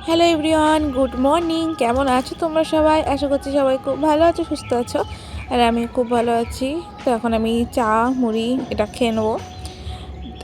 Hello everyone, good morning. কেমন আছো তোমরা সবাই? আশা করছি সবাই খুব ভালো আছো, সুস্থ আছো। আর আমি খুব ভালো আছি। তো এখন আমি চা মুড়ি এটা খেয়ে নেবো।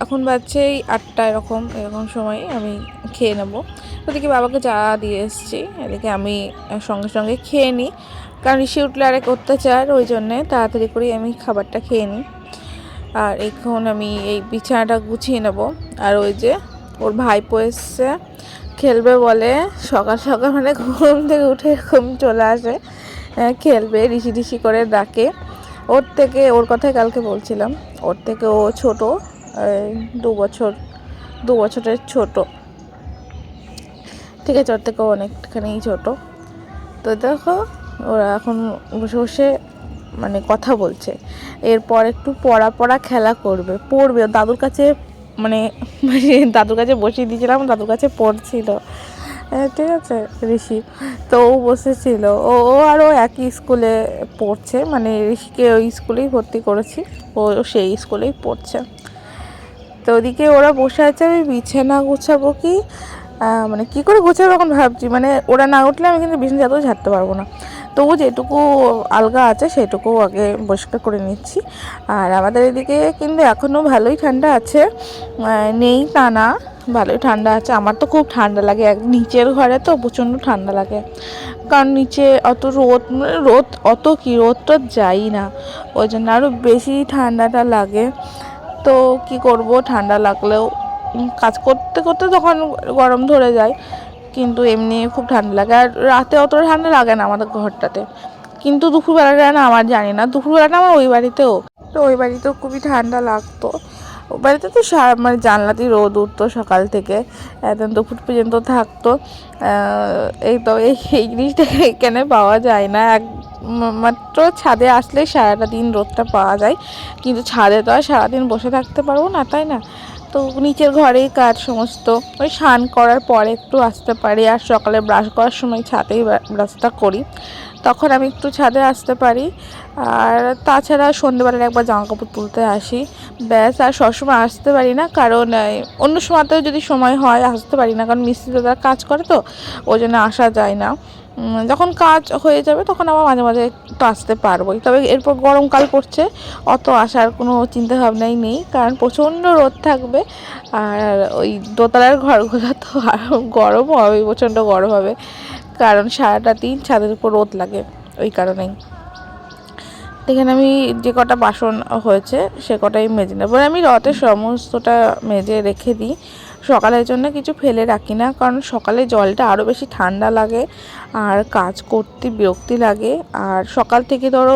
এখন বাজছে 8টা, এরকম এরকম সময় আমি খেয়ে নেবো। ওদিকে বাবাকে চা দিয়ে এসেছি, এদিকে আমি সঙ্গে সঙ্গে খেয়ে নিই, কারণ ঋষি উঠলে আরেক অত্যাচার, ওই জন্যে তাড়াতাড়ি করেই আমি খাবারটা খেয়ে নিই। আর এখন আমি এই বিছানাটা গুছিয়ে নেবো। আর ওই যে ওর ভাইপো এসছে, খেলবে বলে। সকাল সকাল মানে ঘুম থেকে উঠে এরকম চলে আসে, খেলবে, ঋষি ঋষি করে ডাকে। ওর কথাই কালকে বলছিলাম, ওর থেকে ও ছোট, 2 বছরের ছোট। ঠিক আছে, ওর থেকে অনেকখানি ছোট। তো দেখো, ওরা এখন বসে বসে মানে কথা বলছে। এরপর একটু পড়া খেলা পড়বে দাদুর কাছে, মানে দাদুর কাছে বসিয়ে দিয়েছিলাম, দাদুর কাছে পড়ছিল। ঠিক আছে, ঋষি তো ও বসেছিল, ও আরও একই স্কুলে পড়ছে, মানে ঋষিকে ওই স্কুলেই ভর্তি করেছি, ও সেই স্কুলেই পড়ছে। তো ওদিকে ওরা বসে আছে, আমি বিছানা গুছাবো কি, মানে কী করে গোছাবো এখন ভাবছি। মানে ওরা না উঠলে আমি কিন্তু বিছানা চাদর ঝাড়তে পারবো না। তবু যেটুকু আলগা আছে সেটুকু আগে পরিষ্কার করে নিচ্ছি। আর আমাদের এদিকে কিন্তু এখনও ভালোই ঠান্ডা আছে, নেই তা না, ভালোই ঠান্ডা আছে। আমার তো খুব ঠান্ডা লাগে, নিচের ঘরে তো প্রচণ্ড ঠান্ডা লাগে, কারণ নিচে অত রোদ, মানে রোদ অত কি, রোদ তো যাই না, ওই জন্য আরও বেশি ঠান্ডাটা লাগে। তো কি করব, ঠান্ডা লাগলেও কাজ করতে করতে তখন গরম ধরে যায়, কিন্তু এমনি খুব ঠান্ডা লাগে। আর রাতে অত ঠান্ডা লাগে না আমাদের ঘরটাতে, কিন্তু দুপুরবেলাটা না, আমার জানি না, দুপুরবেলাটা আমার ওই বাড়িতেও, তো ওই বাড়িতেও খুবই ঠান্ডা লাগতো। ওই বাড়িতে তো মানে জানলাতেই রোদ উঠতো সকাল থেকে, একদম দুপুর পর্যন্ত থাকতো। এই তো এই জিনিসটা এখানে পাওয়া যায় না, মাত্র ছাদে আসলে সারাটা দিন রোদটা পাওয়া যায়, কিন্তু ছাদে তো আর সারাদিন বসে থাকতে পারবো না, তাই না? তো নিচের ঘরেই কাজ সমস্ত, ওই স্নান করার পরে একটু আসতে পারি, আর সকালে ব্রাশ করার সময় ছাদেই ব্রাশটা করি, তখন আমি একটু ছাদে আসতে পারি। আর তাছাড়া সন্ধ্যেবেলায় একবার জামা কাপড় তুলতে আসি, ব্যাস। আর সবসময় আসতে পারি না, কারণ অন্য সময়তেও যদি সময় হয় আসতে পারি না, কারণ মিস্ত্রি দাদা কাজ করে, তো ওই জন্য আসা যায় না। যখন কাজ হয়ে যাবে তখন আবার মাঝে মাঝে একটু আসতে পারবোই। তবে এরপর গরমকাল পড়ছে, অত আসার কোনো চিন্তাভাবনাই নেই, কারণ প্রচণ্ড রোদ থাকবে। আর ওই দোতলার ঘরগুলো তো আরও গরম হবে, প্রচণ্ড গরম হবে, কারণ সারাটা দিন ছাদের উপর রোদ লাগে, ওই কারণেই। এখানে আমি যে কটা বাসন হয়েছে সে কটাই মেজে নেব। আমি রাতে সমস্তটা মেজে রেখে দিই, সকালের জন্য কিছু ফেলে রাখি না, কারণ সকালে জলটা আরও বেশি ঠান্ডা লাগে, আর কাজ করতে বিরক্তি লাগে। আর সকাল থেকে ধরো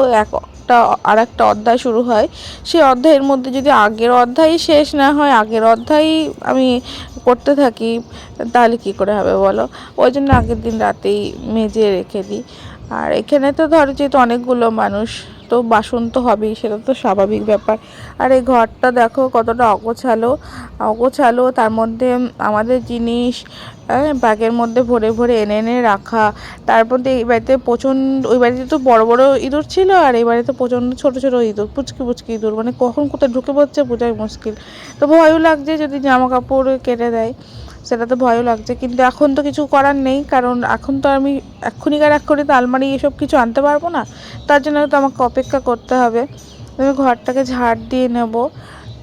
আর একটা অধ্যায় শুরু হয়, সেই অধ্যায়ের মধ্যে যদি আগের অধ্যায় শেষ না হয়, আগের অধ্যায় আমি করতে থাকি, তাহলে কি করে হবে বলো? ওই জন্য আগের দিন রাতেই মেজে রেখে দিই। আর এখানে তো ধরো যেহেতু অনেকগুলো মানুষ, তো বাসন তো হবেই, সেটা তো স্বাভাবিক ব্যাপার। আর এই ঘরটা দেখো কতটা অগোছালো, তার মধ্যে আমাদের জিনিস ব্যাগের মধ্যে ভরে ভরে এনে এনে রাখা। তারপর এই বাড়িতে ওই বাড়িতে তো বড় বড় ইঁদুর ছিল, আর এই বাড়িতে প্রচণ্ড ছোট ছোট ইঁদুর, পুচকি ইঁদুর, মানে কখন কোথায় ঢুকে পড়ছে বোঝাই মুশকিল। তো ভয়ও লাগছে, যদি জামা কাপড় কেটে দেয় সেটা তো ভয়ও লাগছে, কিন্তু এখন তো কিছু করার নেই, কারণ এখন তো আমি এক্ষুনি তো আলমারি এসব কিছু আনতে পারবো না, তার জন্য তো আমাকে অপেক্ষা করতে হবে। আমি ঘরটাকে ঝাড় দিয়ে নেব।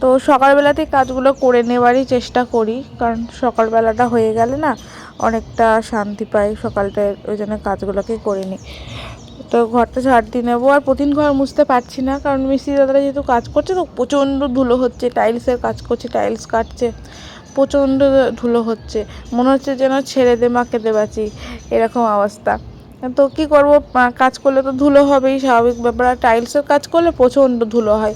তো সকালবেলাতেই কাজগুলো করে নেওয়ারই চেষ্টা করি, কারণ সকালবেলাটা হয়ে গেলে না অনেকটা শান্তি পাই সকালটায়, ওই জন্য কাজগুলোকে করে নিই। তো ঘরটা ঝাড় দিয়ে নেবো। আর প্রতিদিন ঘর মুছতে পারছি না, কারণ মিস্ত্রি দাদারা যেহেতু কাজ করছে, তো প্রচণ্ড ধুলো হচ্ছে, টাইলসের কাজ করছে, টাইলস কাটছে, প্রচণ্ড ধুলো হচ্ছে, মনে হচ্ছে যেন ছেড়ে দে মাকে দে বাঁচি, এরকম অবস্থা। তো কী করবো, কাজ করলে তো ধুলো হবেই, স্বাভাবিক ব্যাপার। আর টাইলসের কাজ করলে প্রচণ্ড ধুলো হয়,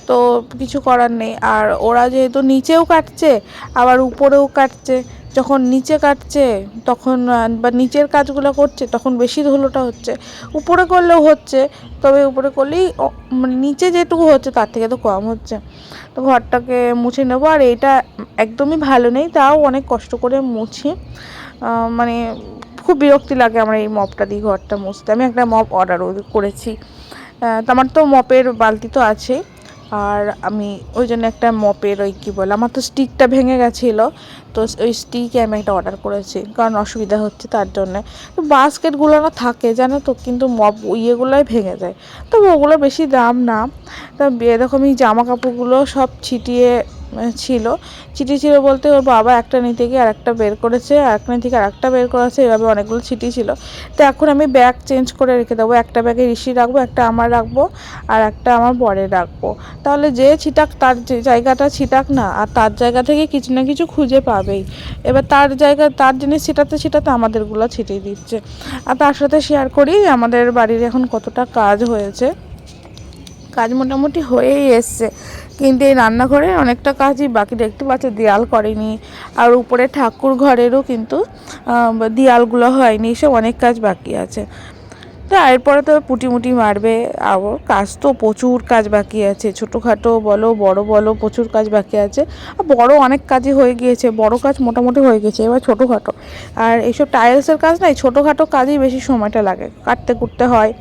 তো কিছু করার নেই। আর ওরা যেহেতু নিচেও কাটছে আবার উপরেও কাটছে, যখন নিচে কাটছে তখন বা নিচের কাজগুলো করছে তখন বেশি ধুলোটা হচ্ছে, উপরে করলেও হচ্ছে, তবে উপরে করলেই মানে নিচে যেটুকু হচ্ছে তার থেকে তো কম হচ্ছে। তো ঘরটাকে মুছে নেবো। আর এটা একদমই ভালো নেই, তাও অনেক কষ্ট করে মুছি, মানে খুব বিরক্তি লাগে আমার এই মপটা দিয়ে ঘরটা মুছতে। আমি একটা মপ অর্ডার করেছি, তো আমার তো মপের বালতি তো আছেই, আর আমি ওই জন্য একটা মপের ওই কী বলে, আমার তো স্টিকটা ভেঙে গেছিলো, তো ওই স্টিকে আমি একটা অর্ডার করেছি, কারণ অসুবিধা হচ্ছে তার জন্যে। তো বাস্কেটগুলো না থাকে জানো তো, কিন্তু মপ ইয়েগুলোই ভেঙে যায়, তবে ওগুলো বেশি দাম না। তা এরকম এই জামা কাপড়গুলো সব ছিটিয়ে ছিল, ছিটিয়ে ছিল বলতে ওর বাবা একটা নিতে গিয়ে আর একটা বের করেছে, আর একটা থেকে আর একটা বের করেছে, এভাবে অনেকগুলো ছিটিয়ে ছিল। তো এখন আমি ব্যাগ চেঞ্জ করে রেখে দেবো, একটা ব্যাগে ঋষি রাখবো, একটা আমার রাখবো, আর একটা আমার বরের রাখবো। তাহলে যে ছিটাক তার যে জায়গাটা ছিটাক না, আর তার জায়গা থেকে কিছু না কিছু খুঁজে পাবেই। এবার তার জায়গা তার জিনিস ছিটাতে ছিটাতে আমাদেরগুলো ছিটিয়ে দিচ্ছে। আর তার সাথে শেয়ার করি আমাদের বাড়ির এখন কতটা কাজ হয়েছে। কাজ মোটামুটি হয়েই এসছে, কিন্তু এই রান্নাঘরে অনেকটা কাজই বাকি, দেখতে পাচ্ছে দেয়াল করেনি, আর উপরে ঠাকুর ঘরেরও কিন্তু দেয়ালগুলো হয়নি, সব অনেক কাজ বাকি আছে। তো এরপরে তো পুটিমুটি মারবে, আবার কাজ তো প্রচুর কাজ বাকি আছে, ছোটোখাটো বলো বড় বলো প্রচুর কাজ বাকি আছে। আর বড় অনেক কাজই হয়ে গিয়েছে, বড় কাজ মোটামুটি হয়ে গেছে, এবার ছোটোখাটো। আর এইসব টাইলসের কাজ নাই, ছোটোখাটো কাজেই বেশি সময়টা লাগে, কাটতে কুটতে হয়,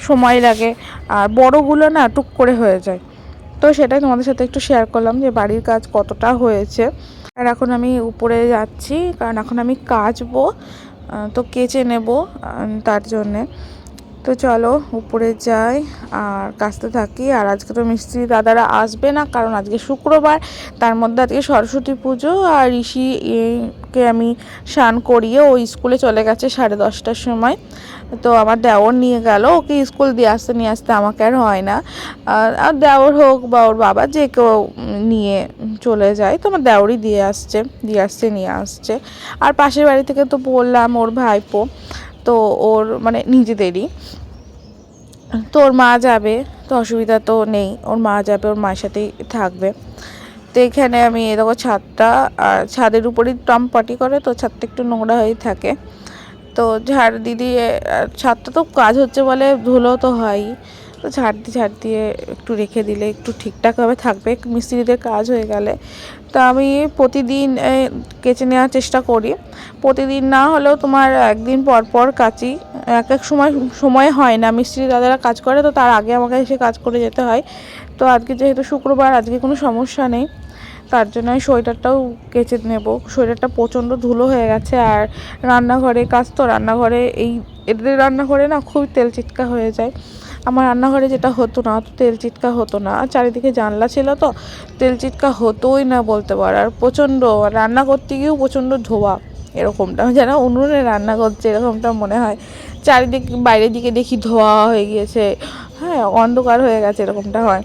সময় লাগে, আর বড়গুলো না টুক করে হয়ে যায়। তো সেটাই তোমাদের সাথে একটু শেয়ার করলাম যে বাড়ির কাজ কতটা হয়েছে। আর এখন আমি উপরে যাচ্ছি, কারণ এখন আমি কাচবো, তো কেচে নেব তার জন্যে। তো চলো উপরে যাই আর কাচতে থাকি। আর আজকে তো মিস্ত্রি দাদারা আসবে না, কারণ আজকে শুক্রবার, তার মধ্যে আজকে সরস্বতী পুজো, আর ঋষিকে আমি স্নান করিয়ে ও স্কুলে চলে গেছে 10:30টার সময়। তো আমার দেওর নিয়ে গেল ওকে স্কুল দিয়ে আসতে, নিয়ে আসতে আমাকে আর হয় না, আর দেওর হোক বা ওর বাবা যে কেউ নিয়ে চলে যায়, তো আমার দেওরই দিয়ে আসছে নিয়ে আসছে। আর পাশের বাড়ি থেকে তো বললাম ওর ভাইপো, তো ওর মানে নিজেদেরই, তো ওর মা যাবে, তো অসুবিধা তো নেই, ওর মা যাবে, ওর মায়ের সাথেই থাকবে। তো এখানে আমি দেখো ছাদটা, আর ছাদের উপরই টমপাটি করে, তো ছাদটা একটু নোংরা হয়েই থাকে, তো ঝাড় দিয়ে ছাদটা তো কাজ হচ্ছে বলে ধুলো তো হয়ই, তো ঝাড় দিয়ে একটু রেখে দিলে একটু ঠিকঠাকভাবে থাকবে মিস্ত্রিদের কাজ হয়ে গেলে। তো আমি প্রতিদিন কেচে নেওয়ার চেষ্টা করি, প্রতিদিন না হলেও তোমার একদিন পর পর কাচি, এক এক সময় হয় না, মিস্ত্রি দাদারা কাজ করে তো তার আগে আমাকে এসে কাজ করে যেতে হয়। তো আজকে যেহেতু শুক্রবার, আজকে কোনো সমস্যা নেই, তার জন্য আমি সোয়েটারটাও কেচে নেব, সোয়েটারটা প্রচণ্ড ধুলো হয়ে গেছে। আর রান্নাঘরে কাজ তো, রান্নাঘরে এদের রান্নাঘরে না খুব তেল চিটকা হয়ে যায়, আমার রান্নাঘরে যেটা হতো না, তো তেল চিটকা হতো না, আর চারিদিকে জানলা ছিল তো তেল চিটকা হতোই না বলতে পারো। আর প্রচণ্ড রান্না করতে গিয়েও প্রচণ্ড ধোয়া, এরকমটা যেন উনুনে রান্না করছে এরকমটা মনে হয়, চারিদিকে বাইরের দিকে দেখি ধোয়া হয়ে গিয়েছে, হ্যাঁ অন্ধকার হয়ে গেছে এরকমটা হয়।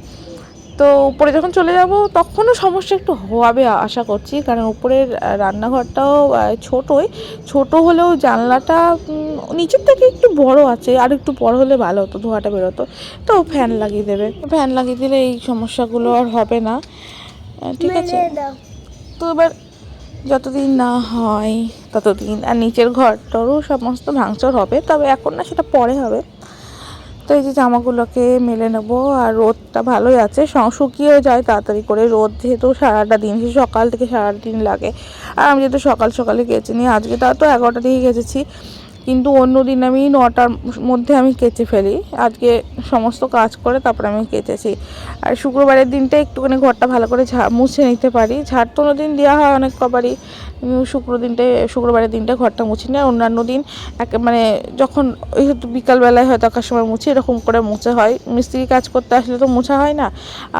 তো উপরে যখন চলে যাব তখনও সমস্যা একটু হবে আশা করছি, কারণ উপরের রান্নাঘরটাও ছোট হলেও জানলাটা নিচের থেকে একটু বড় আছে, আর একটু বড় হলে ভালো হতো, ধোঁয়াটা বেরোতো। তো ফ্যান লাগিয়ে দেবে, ফ্যান লাগিয়ে দিলে এই সমস্যাগুলো আর হবে না, ঠিক আছে। তো এবার যতদিন না হয় ততদিন, আর নিচের ঘরটারও সমস্ত ভাঙচুর হবে, তবে এখন না, সেটা পরে হবে। তো এই যে জামাগুলোকে মেলে নেবো, আর রোদটা ভালোই আছে, শুকিয়েও যায় তাড়াতাড়ি করে, রোদ যেহেতু সারাটা দিন, সকাল থেকে সারাটা দিন লাগে। আর আমি যেহেতু সকালে কেচে নিই, আজকে তাও তো 11টার দিকে কেচেছি, কিন্তু অন্য দিন আমি 9টার মধ্যে আমি কেচে ফেলি, আজকে সমস্ত কাজ করে তারপরে আমি কেচেছি। আর শুক্রবারের দিনটা একটুখানি ঘরটা ভালো করে মুছে নিতে পারি, ঝাড় তো দিন দেওয়া হয় অনেক কবারই, শুক্রবারের দিনটা ঘরটা মুছি না, অন্যান্য দিন মানে যখন ওই হয়তো বিকালবেলায় হয়তো একার সময় মুছি, এরকম করে মোছা হয়, মিস্ত্রি কাজ করতে আসলে তো মোছা হয় না,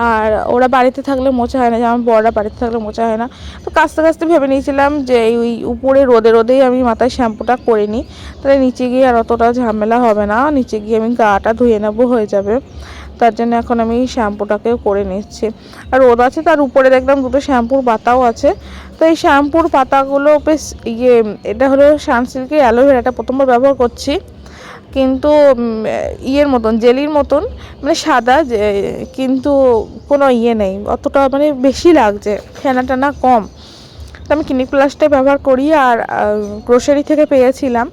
আর ওরা বাড়িতে থাকলে মোছা হয় না, যেমন বড়রা বাড়িতে থাকলে মোছা হয় না। তো কাচতে কাচতে ভেবে নিয়েছিলাম যে ওই উপরে রোদেই আমি মাথায় শ্যাম্পুটা করে নিই, তাহলে নিচে গিয়ে আর অতটা ঝামেলা হবে না, নিচে গিয়ে আমি গাটা ধুয়ে নেবো, হয়ে যাবে। তার জন্য এখন আমি শ্যাম্পুটাকেও করে নিচ্ছি। আর রোদ আছে, তার উপরে দেখলাম দুটো শ্যাম্পুর পাতাও আছে, তো এই শ্যাম্পুর পাতাগুলো বেশ এটা হলো সানসিল্কের অ্যালোভেরাটা প্রথমবার ব্যবহার করছি, কিন্তু ইয়ের মতন জেলির মতন, মানে সাদা যে, কিন্তু কোনো নেই অতটা, মানে বেশি লাগছে, ফেনা টানা কম। তো আমি ক্লিনিক প্লাসটাই ব্যবহার করি, আর গ্রোসারি থেকে পেয়েছিলাম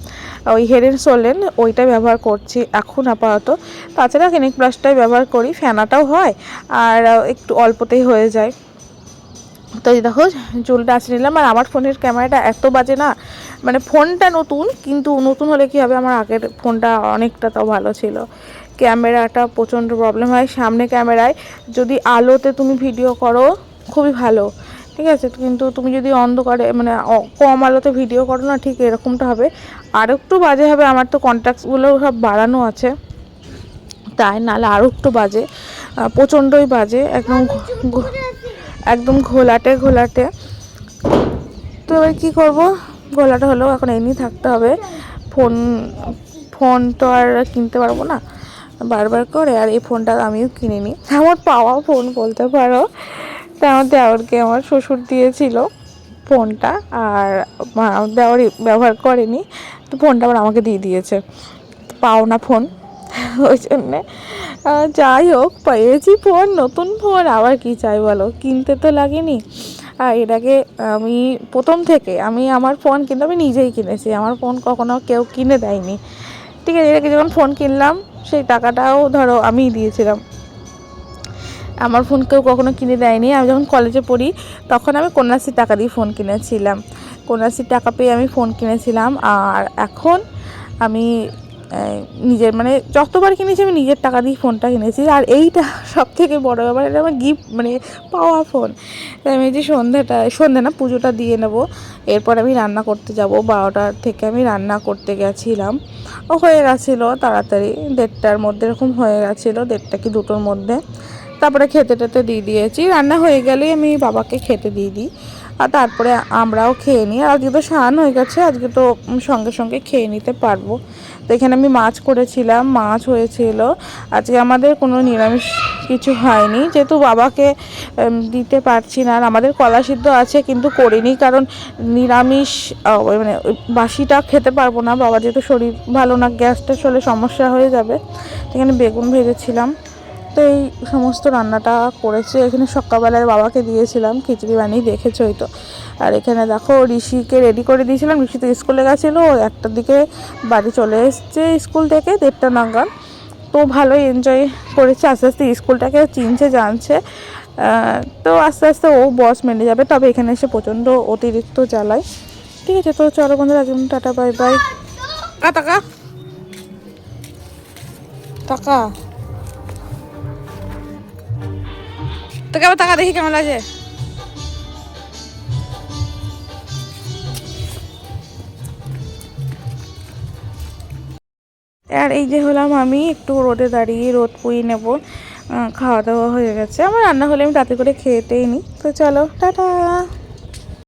ওই হেড অ্যান্ড শোল্ডার, ওইটা ব্যবহার করছি এখন আপাতত। তাছাড়া ক্লিনিক প্লাসটাই ব্যবহার করি, ফেনাটাও হয় আর একটু অল্পতেই হয়ে যায়। তো এই দেখো চুলটা আঁচড়ে নিলাম, আর আমার ফোনের ক্যামেরাটা এত বাজে না, মানে ফোনটা নতুন, কিন্তু নতুন হলে কী হবে, আমার আগের ফোনটা অনেকটা তাও ভালো ছিল, ক্যামেরাটা প্রচণ্ড প্রবলেম হয়। সামনে ক্যামেরায় যদি আলোতে তুমি ভিডিও করো খুবই ভালো, ঠিক আছে, কিন্তু তুমি যদি অন্ধকারে মানে কম আলোতে ভিডিও করো না, ঠিক এরকমটা হবে। আর একটু বাজে হবে, আমার তো কন্ট্যাক্টসগুলো সব বাড়ানো আছে তাই, নাহলে আরও একটু বাজে, প্রচণ্ডই বাজে, একদম ঘোলাটে ঘোলাটে। তো এবার কী করবো, ঘোলাটে হলেও এখন এমনি থাকতে হবে। ফোন তো আর কিনতে পারবো না বারবার করে, আর এই ফোনটা আমিও কিনিনি, আমার পাওয়া ফোন বলতে পারো। তা আমার দেওরকে আমার শ্বশুর দিয়েছিল ফোনটা, আর দেওয়ারই ব্যবহার করেনি, তো ফোনটা আবার আমাকে দিয়ে দিয়েছে, পাওনা ফোন। ওই জন্যে যাই হোক, পেয়েছি ফোন, নতুন ফোন, আবার কি চাই বলো, কিনতে তো লাগেনি। আর এর আগে আমি প্রথম থেকে আমি আমার ফোন কিন্তু আমি নিজেই কিনেছি, আমার ফোন কখনো কেউ কিনে দেয়নি, ঠিক আছে। এর আগে যখন ফোন কিনলাম সেই টাকাটাও ধরো আমিই দিয়েছিলাম, আমার ফোন কেউ কখনো কিনে দেয়নি। আমি যখন কলেজে পড়ি তখন আমি কন্যাশ্রীর টাকা দিয়ে ফোন কিনেছিলাম, কন্যাশ্রীর টাকা পেয়ে আমি ফোন কিনেছিলাম। আর এখন আমি নিজের মানে যতবার কিনেছি আমি নিজের টাকা দিয়ে ফোনটা কিনেছি। আর এইটা সব থেকে বড়ো ব্যাপার, এটা আমার গিফট মানে পাওয়া ফোন। তাই আমি যে সন্ধ্যে না, পুজোটা দিয়ে নেবো, এরপর আমি রান্না করতে যাব। 12টার থেকে আমি রান্না করতে গেছিলাম, ও হয়ে গেছিলো তাড়াতাড়ি, 1:30টার মধ্যে এরকম হয়ে গেছিলো, 1:30 কি 2টোর মধ্যে। তারপরে খেতে টেতে দিয়ে দিয়েছি, রান্না হয়ে গেলেই আমি বাবাকে খেতে দিয়ে দিই, আর তারপরে আমরাও খেয়ে নিই। আজকে তো স্নান হয়ে গেছে, আজকে তো সঙ্গে সঙ্গে খেয়ে নিতে পারবো। তো এখানে আমি মাছ করেছিলাম, মাছ হয়েছিল আজকে, আমাদের কোনো নিরামিষ কিছু হয়নি, যেহেতু বাবাকে দিতে পারছি না। আর আমাদের কলা সিদ্ধ আছে কিন্তু করিনি, কারণ নিরামিষ মানে বাসিটা খেতে পারবো না, বাবা যেহেতু শরীর ভালো না, গ্যাসটা হলে সমস্যা হয়ে যাবে। এখানে বেগুন ভেজেছিলাম, তো এই সমস্ত রান্নাটা করেছি। এখানে সকালবেলায় বাবাকে দিয়েছিলাম খিচুড়ি বানিয়ে, দেখেছোই তো। আর এখানে দেখো ঋষিকে রেডি করে দিয়েছিলাম, ঋষি তো স্কুলে গেছিলো, 1টার দিকে বাড়ি চলে এসছে স্কুল থেকে, 1:30 নাগাদ। তো ভালোই এনজয় করেছে, আস্তে আস্তে স্কুলটাকে চিনছে জানছে, তো আস্তে আস্তে ও বস মেনে যাবে। তবে এখানে এসে প্রচণ্ড অতিরিক্ত জ্বালায়, ঠিক আছে। তো চলো বন্ধুরা, আজকে টাটা, বাই বাই। টাকা টাকা তোকে আবার টাকা দেখি কেমন লাগে। আর এই যে হলাম আমি, একটু রোদে দাঁড়িয়ে রোদ পুই নেব। খাওয়া দাওয়া হয়ে গেছে আমার, রান্না হলে আমি তাতে করে খেতেই নিই। তো চলো টাটা।